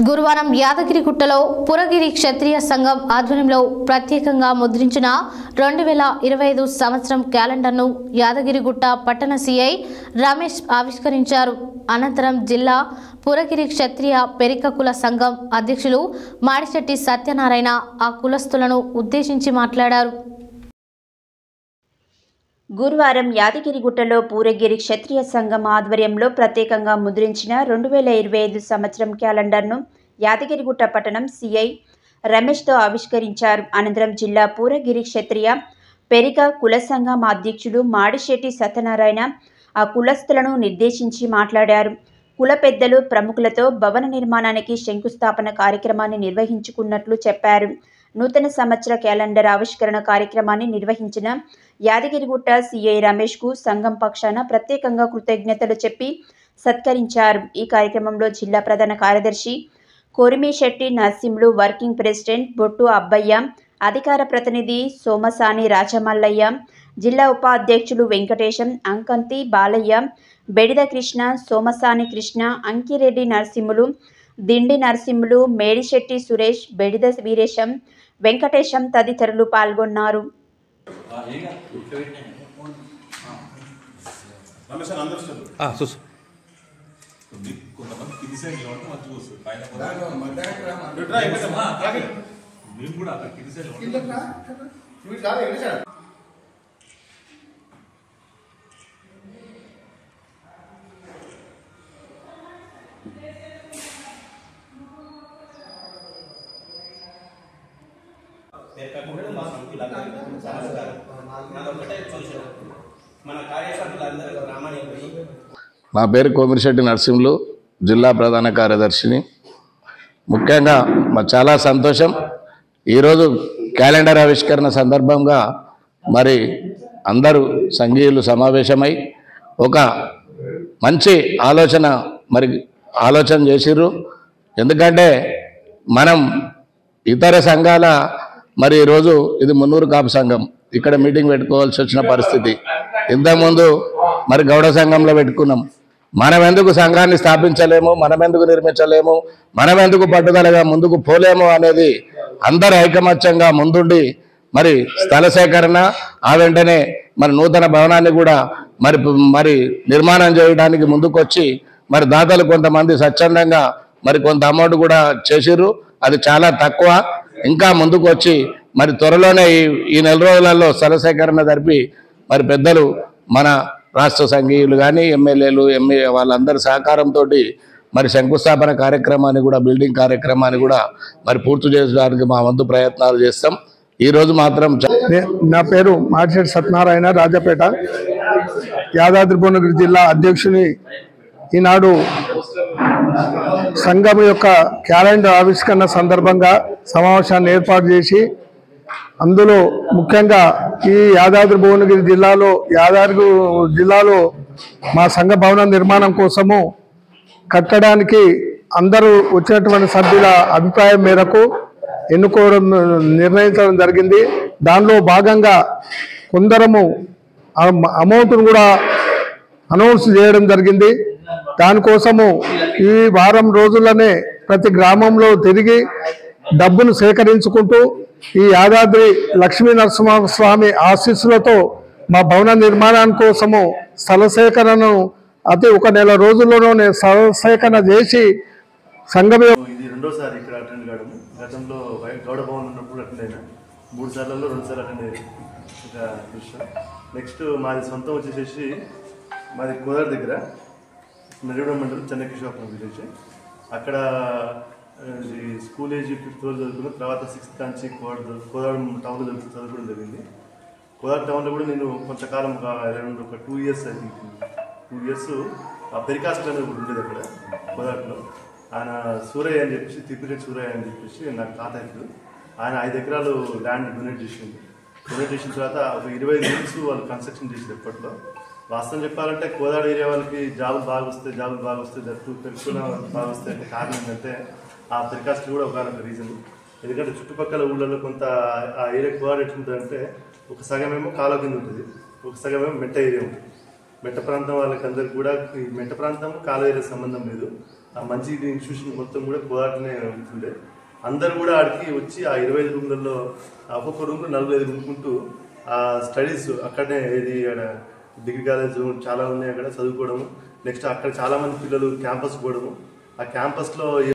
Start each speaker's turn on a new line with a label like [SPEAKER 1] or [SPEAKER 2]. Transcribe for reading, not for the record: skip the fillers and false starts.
[SPEAKER 1] గురువారం యాదగిరిగుట్టలో పురగిరి క్షత్రియ సంఘం ఆధ్వర్యంలో ప్రత్యేకంగా ముద్రించిన 2025 సంవత్సరం క్యాలెండర్ను యాదగిరిగుట్ట పట్టణ సిఐ రమేష్ ఆవిష్కరించారు. అనంతరం జిల్లా పురగిరి క్షత్రియ పెరిక కుల సంఘం అధ్యక్షులు మాడిశెట్టి సత్యనారాయణ ఆ కులస్తులను ఉద్దేశించి మాట్లాడారు.
[SPEAKER 2] గురువారం యాదగిరిగుట్టలో పూరగిరి క్షత్రియ సంఘం ఆధ్వర్యంలో ప్రత్యేకంగా ముద్రించిన 2025 సంవత్సరం క్యాలెండర్ను యాదగిరిగుట్ట పట్టణం సిఐ రమేష్తో ఆవిష్కరించారు. అనంతరం జిల్లా పూరగిరి క్షత్రియ పెరిక కుల సంఘం అధ్యక్షుడు మాడిశెట్టి సత్యనారాయణ ఆ కులస్తులను నిర్దేశించి మాట్లాడారు. కుల పెద్దలు ప్రముఖులతో భవన నిర్మాణానికి శంకుస్థాపన కార్యక్రమాన్ని నిర్వహించుకున్నట్లు చెప్పారు. నూతన సంవత్సర క్యాలెండర్ ఆవిష్కరణ కార్యక్రమాన్ని నిర్వహించిన యాదగిరిగుట్ట సిఐ రమేష్కు సంఘం పక్షాన ప్రత్యేకంగా కృతజ్ఞతలు చెప్పి సత్కరించారు. ఈ కార్యక్రమంలో జిల్లా ప్రధాన కార్యదర్శి కోరిమిశెట్టి నరసింహులు, వర్కింగ్ ప్రెసిడెంట్ బొట్టు అబ్బయ్య, అధికార ప్రతినిధి సోమసాని రాజమల్లయ్య, జిల్లా ఉపాధ్యక్షులు వెంకటేశం, అంకంతి బాలయ్య, బెడిద కృష్ణ, సోమసాని కృష్ణ, అంకిరెడ్డి నరసింహులు, దిండి నరసింహులు, మేడిశెట్టి సురేష్, బెడిద వీరేశం, వెంకటేశం తదితరులు పాల్గొన్నారు.
[SPEAKER 3] నా పేరు కోమిరిశెట్టి నరసింహులు, జిల్లా ప్రధాన కార్యదర్శిని. ముఖ్యంగా చాలా సంతోషం. ఈరోజు క్యాలెండర్ ఆవిష్కరణ సందర్భంగా మరి అందరూ సంఘీయులు సమావేశమై ఒక మంచి ఆలోచన చేసిర్రు. ఎందుకంటే మనం ఇతర సంఘాల మరి ఈరోజు ఇది మున్నూరు కాపు సంఘం, ఇక్కడ మీటింగ్ పెట్టుకోవాల్సి వచ్చిన పరిస్థితి. ఇంతకుముందు మరి గౌడ సంఘంలో పెట్టుకున్నాం. మనం ఎందుకు సంఘాన్ని స్థాపించలేము, మనం ఎందుకు నిర్మించలేము, మనం ఎందుకు పట్టుదలగా ముందుకు పోలేము అనేది అందరు ఐకమత్యంగా ముందుండి మరి స్థల సేకరణ, ఆ వెంటనే మరి నూతన భవనాన్ని కూడా మరి నిర్మాణం చేయడానికి ముందుకొచ్చి మరి దాతలు కొంతమంది స్వచ్ఛందంగా మరి కొంత అమౌంట్ కూడా చేసిర్రు. అది చాలా తక్కువ. ఇంకా ముందుకు వచ్చి మరి త్వరలోనే ఈ నెల రోజులలో స్థల సేకరణ జరిపి మరి పెద్దలు మన రాష్ట్ర సంఘీయులు కానీ ఎమ్మెల్యేలు వాళ్ళందరి సహకారంతో మరి శంకుస్థాపన కార్యక్రమాన్ని కూడా, బిల్డింగ్ కార్యక్రమాన్ని కూడా మరి పూర్తి చేయడానికి మా వంతు ప్రయత్నాలు చేస్తాం. ఈరోజు మాత్రం
[SPEAKER 4] నా పేరు మాడిశెట్టి సత్యనారాయణ, రాజపేట యాదాద్రి భువనగిరి జిల్లా అధ్యక్షుని. ఈనాడు సంఘం యొక్క క్యాలెండర్ ఆవిష్కరణ సందర్భంగా సమావేశాన్ని ఏర్పాటు చేసి అందులో ముఖ్యంగా ఈ యాదాద్రి భువనగిరి జిల్లాలో మా సంఘ భవన నిర్మాణం కోసము కట్టడానికి అందరూ వచ్చినటువంటి సభ్యుల అభిప్రాయం మేరకు నిర్ణయించడం జరిగింది. దానిలో భాగంగా కొందరము అమౌంట్ను కూడా అనౌన్స్ చేయడం జరిగింది. దానికోసము ఈ వారం రోజుల్లోనే ప్రతి గ్రామంలో తిరిగి డబ్బును సేకరించుకుంటూ ఈ యాదాద్రి లక్ష్మీ నరసింహస్వామి ఆశీస్సులతో మా భవన నిర్మాణాని కోసము స్థల సేకరణను ఒక నెల రోజుల్లోనే స్థల సేకరణ చేసి సంఘమే.
[SPEAKER 5] ఇది రెండోసారి ఇక్కడ అటెండ్ కావడము. గతంలో గౌడ భవన్ ఉన్నప్పుడు అటెండ్ అయినా 3 సార్లలో 2 సార్లు అటెండ్ అయ్యాను. నెక్స్ట్ మాది సొంతం వచ్చేసేసి మాది కోదాడ దగ్గర నడిగూడ మండలం చెన్నకేశ్వరపురం విలేజ్. అక్కడ స్కూల్ ఏజ్ 5th వరకు చదువుకున్న తర్వాత 6th కాంచి కోదాడ టౌన్లో చదువుకోవడం జరిగింది. కోదాడ టౌన్లో కూడా నేను కొంతకాలం ఒక 2 years అది 2 years ఆ పెరికాస్ట్ అనేది కూడా ఉండేది అక్కడ కోదాడలో. ఆయన సూరయ్య అని చెప్పేసి, తిప్పిరెడ్డి సూరయ్య అని చెప్పేసి నాకు తాతయ్యలు. ఆయన 5 ఎకరాలు ల్యాండ్ డొనేట్ చేసింది. డొనేట్ చేసిన తర్వాత ఒక 25 years వాళ్ళు కన్స్ట్రక్షన్ చేసింది. ఎప్పట్లో వాస్తవం చెప్పాలంటే కోదాడ ఏరియా వాళ్ళకి జాబులు బాగా వస్తాయి, పెరుగుతున్న బాగా వస్తాయి అంటే కారణం ఏంటంటే ఆ పెరికాస్ట్ కూడా ఒక రీజన్. ఎందుకంటే చుట్టుపక్కల ఊళ్ళలో కొంత ఆ ఏరియా కోదాడ ఎట్లుంటుందంటే ఒక సగమేమో కాలువ కింద ఉంటుంది, ఒక సగమేమో మెట్ట ఏరియా ఉంటుంది. మెట్ట ప్రాంతం వాళ్ళకి అందరికి కూడా ఈ మెట్ట ప్రాంతం కాలువ ఏరియా సంబంధం లేదు. ఆ మంచి ఇన్స్టిట్యూషన్ మొత్తం కూడా కోదాటనే ఉంటుండే. అందరు కూడా ఆడికి వచ్చి ఆ 25 రూమ్లలో ఒక్కొక్క రూమ్లో 45 ఉంటుకుంటూ ఆ స్టడీస్ అక్కడనే ఇది డిగ్రీ కాలేజ్ చాలా ఉన్నాయి, అక్కడ చదువుకోవడము. నెక్స్ట్ అక్కడ చాలామంది పిల్లలు క్యాంపస్ పోవడము. ఆ క్యాంపస్లో